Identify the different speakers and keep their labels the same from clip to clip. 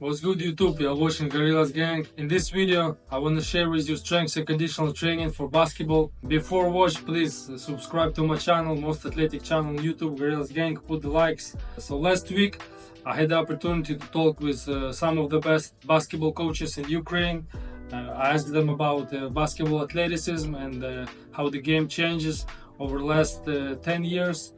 Speaker 1: What's good YouTube? You're watching Gorillas Gang. In this video, I want to share with you strength and conditional training for basketball. Before watch, please subscribe to my channel, most athletic channel on YouTube, Gorillas Gang, put the likes. So last week, I had the opportunity to talk with some of the best basketball coaches in Ukraine. I asked them about basketball athleticism and how the game changes over the last 10 years.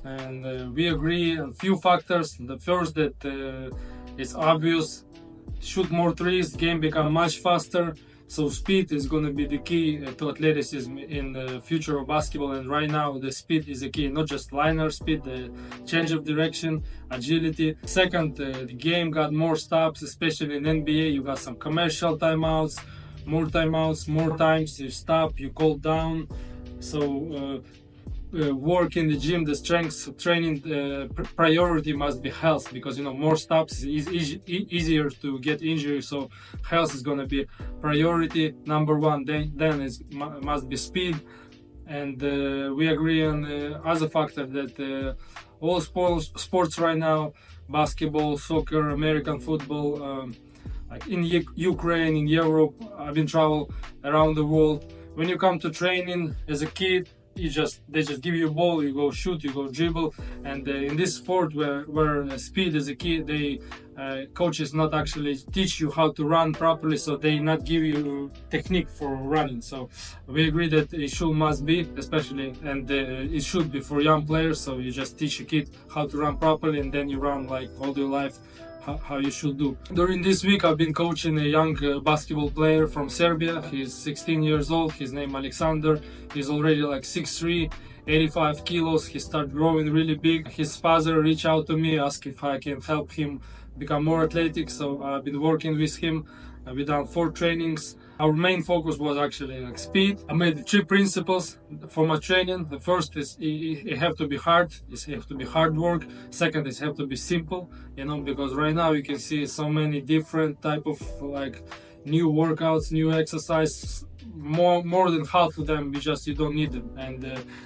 Speaker 1: And we agree on a few factors. The first, that it's obvious, shoot more threes, game become much faster, so speed is going to be the key to athleticism in the future of basketball. And right now the speed is the key, not just liner speed, the change of direction, agility. Second, the game got more stops, especially in NBA. You got some commercial timeouts, more times you stop, you call down. So work in the gym, the strength training priority must be health, because more stops is easier to get injury. So health is going to be priority number one. Then it must be speed. And we agree on other factor that all sports right now, basketball, soccer, American football, like in Ukraine, in Europe, I've been travel around the world. When you come to training as a kid, they just give you a ball, you go shoot, you go dribble. And in this sport where speed is a key, they coaches not actually teach you how to run properly, so they not give you technique for running. So we agree that it must be, especially, and it should be for young players. So you just teach a kid how to run properly, and then you run like all your life how you should do. During this week, I've been coaching a young basketball player from Serbia. He's 16 years old. His name Alexander. He's already like 6'3", 85 kilos. He started growing really big. His father reached out to me, asked if I can help him become more athletic. So I've been working with him. We've done 4 trainings. Our main focus was actually like speed. I made 3 principles for my training. The first is it have to be hard. It have to be hard work. Second is have to be simple. Because right now you can see so many different type of like new workouts, new exercises. More than half of them you don't need them. And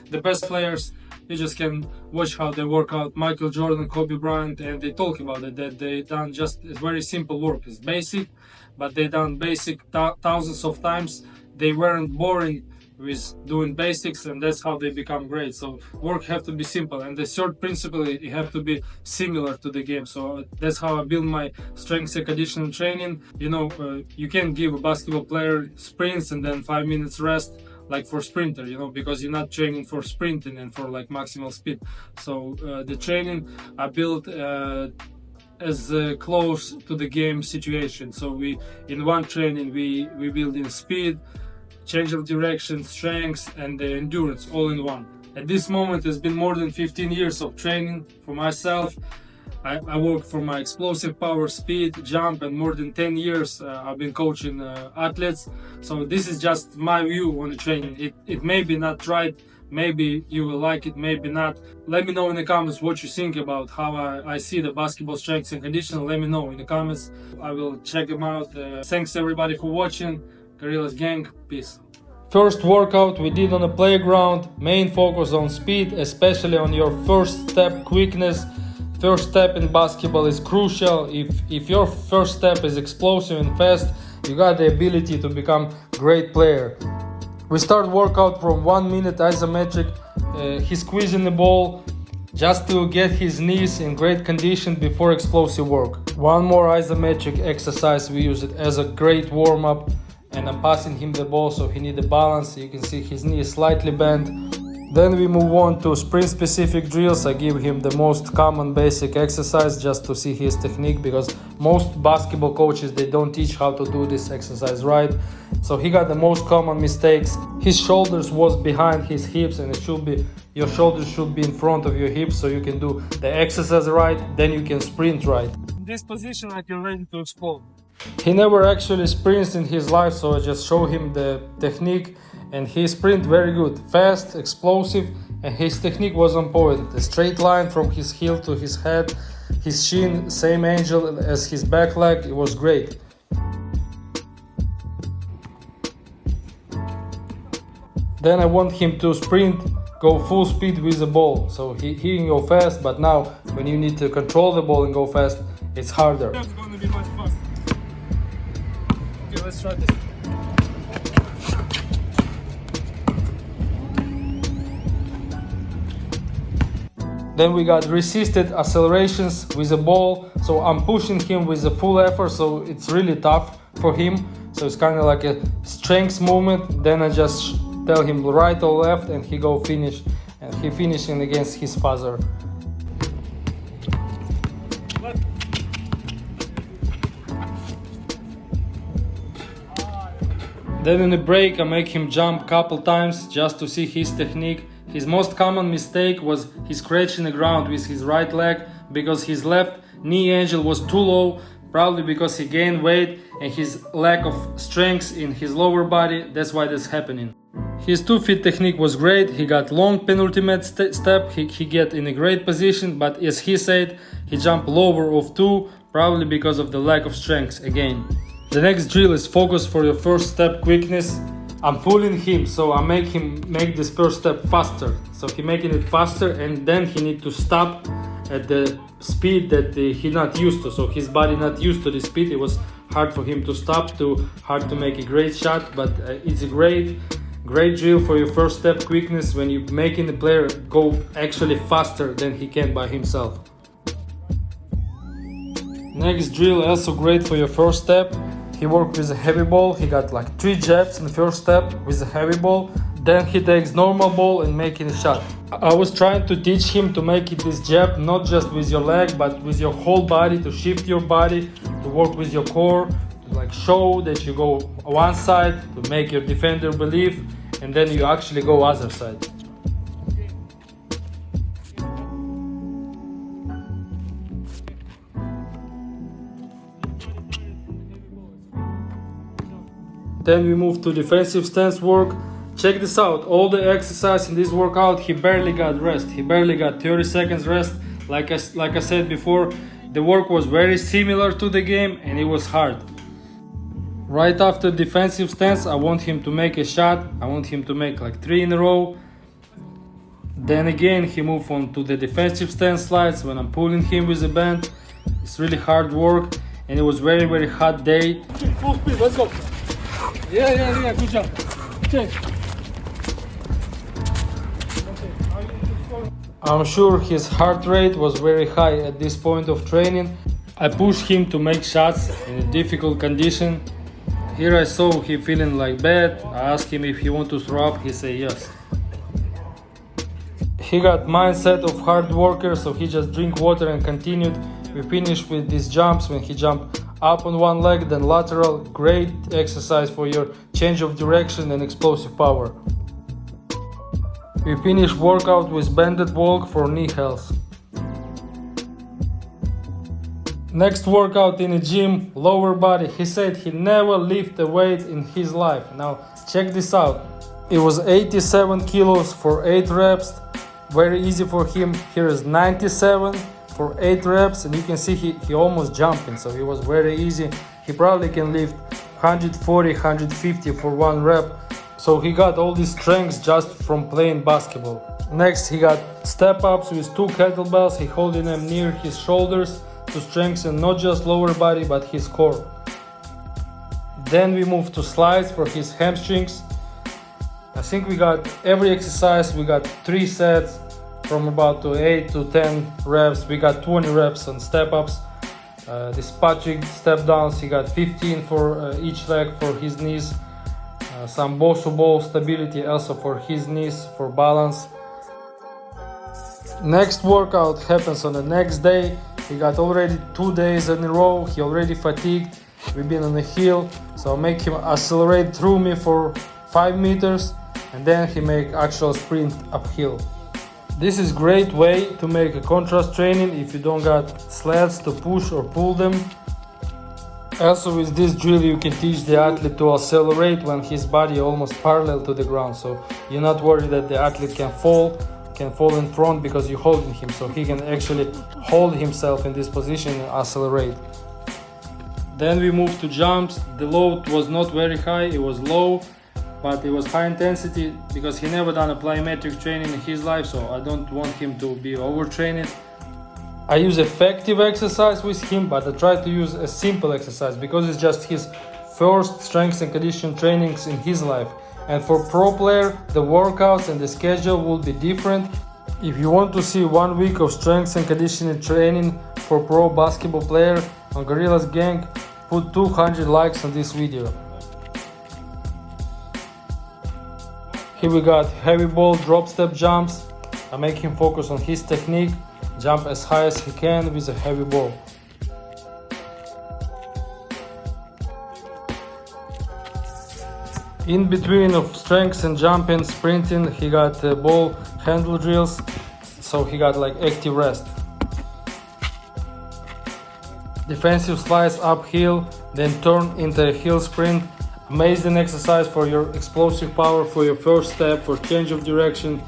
Speaker 1: the best players, you just can watch how they work out. Michael Jordan, Kobe Bryant, and they talk about it, that they done just very simple work. It's basic, but they done basic thousands of times. They weren't boring with doing basics, and that's how they become great. So work have to be simple. And the third principle, it have to be similar to the game. So that's how I build my strength and conditioning training. You can't give a basketball player sprints and then 5 minutes rest like for sprinter, because you're not training for sprinting and for like maximal speed. So the training I built as close to the game situation. So we in one training we build in speed, change of direction, strength, and the endurance all in one. At this moment, it's been more than 15 years of training for myself. I work for my explosive power, speed, jump, and more than 10 years I've been coaching athletes. So this is just my view on the training. It may be not right, maybe you will like it, maybe not. Let me know in the comments what you think about how I see the basketball strength and conditioning. Let me know in the comments. I will check them out. Thanks everybody for watching. Gorillas Gang, peace. First workout we did on the playground. Main focus on speed, especially on your first step quickness. First step in basketball is crucial. If your first step is explosive and fast, you got the ability to become great player. We start workout from 1 minute isometric. He's squeezing the ball just to get his knees in great condition before explosive work. One more isometric exercise. We use it as a great warm-up, and I'm passing him the ball, so he need a balance. You can see his knee is slightly bent. Then we move on to sprint specific drills. I give him the most common basic exercise just to see his technique, because most basketball coaches, they don't teach how to do this exercise right. So he got the most common mistakes. His shoulders was behind his hips, and your shoulders should be in front of your hips, so you can do the exercise right, then you can sprint right.
Speaker 2: In this position I can ready to explode.
Speaker 1: He never actually sprints in his life, so I just show him the technique, and he sprint very good, fast, explosive, and his technique was on point. A straight line from his heel to his head, his shin, same angle as his back leg. It was great. Then I want him to sprint, go full speed with the ball. So he can go fast, but now when you need to control the ball and go fast, it's harder.
Speaker 2: That's gonna be much fun.
Speaker 1: let's try this. Then we got resisted accelerations with the ball. So I'm pushing him with the full effort, so it's really tough for him. So it's kind of like a strength movement. Then I just tell him right or left, and he go finish, and he finishing against his father. Then in the break I make him jump couple times just to see his technique. His most common mistake was he scratching the ground with his right leg because his left knee angle was too low, probably because he gained weight and his lack of strength in his lower body. That's why that's happening. His 2 feet technique was great. He got long penultimate step, he get in a great position, but as he said, he jumped lower of 2, probably because of the lack of strength again. The next drill is focus for your first step quickness. I'm pulling him, so I make him make this first step faster. So he making it faster, and then he need to stop at the speed that he not used to. So his body not used to the speed. It was hard for him to stop, hard to make a great shot, but it's a great drill for your first step quickness when you making the player go actually faster than he can by himself. Next drill also great for your first step. He worked with a heavy ball. He got like 3 jabs in the first step with a heavy ball. Then he takes normal ball and making a shot. I was trying to teach him to make it this jab not just with your leg but with your whole body, to shift your body, to work with your core, to like show that you go one side, to make your defender believe, and then you actually go other side. Then we move to defensive stance work. Check this out, all the exercise in this workout, he barely got rest. He barely got 30 seconds rest. Like I said before, the work was very similar to the game and it was hard. Right after defensive stance, I want him to make a shot. I want him to make like 3 in a row. Then again, he moved on to the defensive stance slides when I'm pulling him with the band. It's really hard work and it was very hot day.
Speaker 2: Full speed, let's go. Yeah, good job. Okay.
Speaker 1: I'm sure his heart rate was very high at this point of training. I pushed him to make shots in a difficult condition. Here I saw he feeling like bad. I asked him if he want to throw up, he said yes. He got mindset of hard worker, so he just drink water and continued. We finished with these jumps when he jumped up on one leg, then lateral. Great exercise for your change of direction and explosive power. We finished workout with bended walk for knee health. Next workout in the gym, lower body. He said he never lifted a weight in his life. Now check this out. It was 87 kilos for 8 reps. Very easy for him. Here is 97 for 8 reps, and you can see he almost jumping, so it was very easy. He probably can lift 140, 150 for 1 rep. So he got all these strengths just from playing basketball. Next he got step ups with 2 kettlebells. He holding them near his shoulders to strengthen not just lower body but his core. Then we move to slides for his hamstrings. I think we got every exercise, we got 3 sets from about 8 to 10 reps. We got 20 reps on step ups. This Patrick step downs, he got 15 for each leg for his knees. Some Bosu ball stability also for his knees for balance. Next workout happens on the next day. He got already 2 days in a row. He already fatigued. We've been on the hill, so I make him accelerate through me for 5 meters, and then he make actual sprint uphill. This is great way to make a contrast training if you don't got sleds to push or pull them. Also with this drill you can teach the athlete to accelerate when his body almost parallel to the ground, so you're not worried that the athlete can fall in front because you're holding him, so he can actually hold himself in this position and accelerate. Then we move to jumps. The load was not very high, it was low, but it was high intensity because he never done a plyometric training in his life, so I don't want him to be overtrained. I use effective exercise with him, but I try to use a simple exercise because it's just his first strength and conditioning trainings in his life. And for pro player, the workouts and the schedule will be different. If you want to see 1 week of strength and conditioning training for pro basketball player on Gorillas Gang, put 200 likes on this video. Here we got heavy ball drop step jumps. I make him focus on his technique, jump as high as he can with a heavy ball. In between of strength and jumping, sprinting, he got ball handle drills, so he got like active rest. Defensive slice uphill, then turn into a heel sprint. Amazing exercise for your explosive power, for your first step, for change of direction.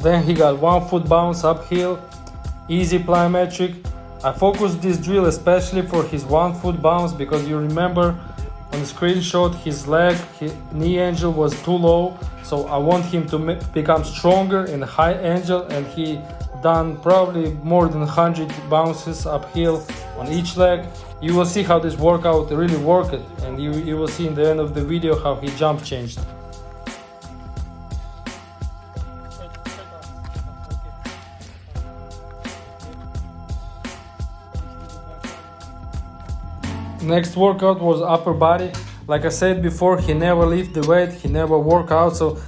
Speaker 1: Then he got 1 foot bounce uphill, easy plyometric. I focused this drill especially for his 1 foot bounce because you remember on the screenshot his leg, his knee angle was too low, so I want him to become stronger in high angle, and he done probably more than 100 bounces uphill on each leg. You will see how this workout really worked, and you will see in the end of the video how his jump changed. Next workout was upper body. Like I said before, he never lift the weight, he never work out, so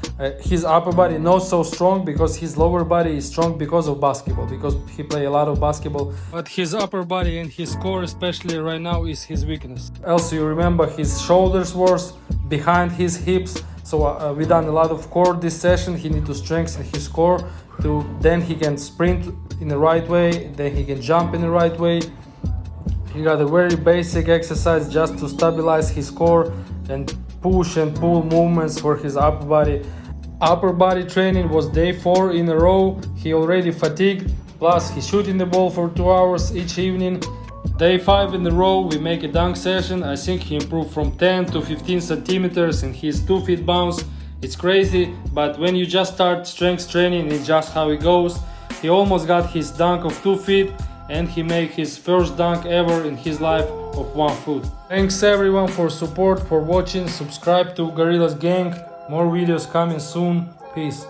Speaker 1: his upper body not so strong because his lower body is strong because of basketball, because he play a lot of basketball. But his upper body and his core, especially right now, is his weakness. Also, you remember his shoulders was behind his hips, so we done a lot of core this session. He need to strengthen his core, then he can sprint in the right way, then he can jump in the right way. He got a very basic exercise just to stabilize his core and push and pull movements for his upper body. Upper body training was day 4 in a row. He already fatigued, plus he's shooting the ball for 2 hours each evening. Day 5 in a row we make a dunk session. I think he improved from 10 to 15 centimeters in his 2 feet bounce. It's crazy, but when you just start strength training, it's just how it goes. He almost got his dunk of 2 feet, and he made his first dunk ever in his life of 1 foot. Thanks everyone for support, for watching. Subscribe to Gorillas Gang. More videos coming soon. Peace.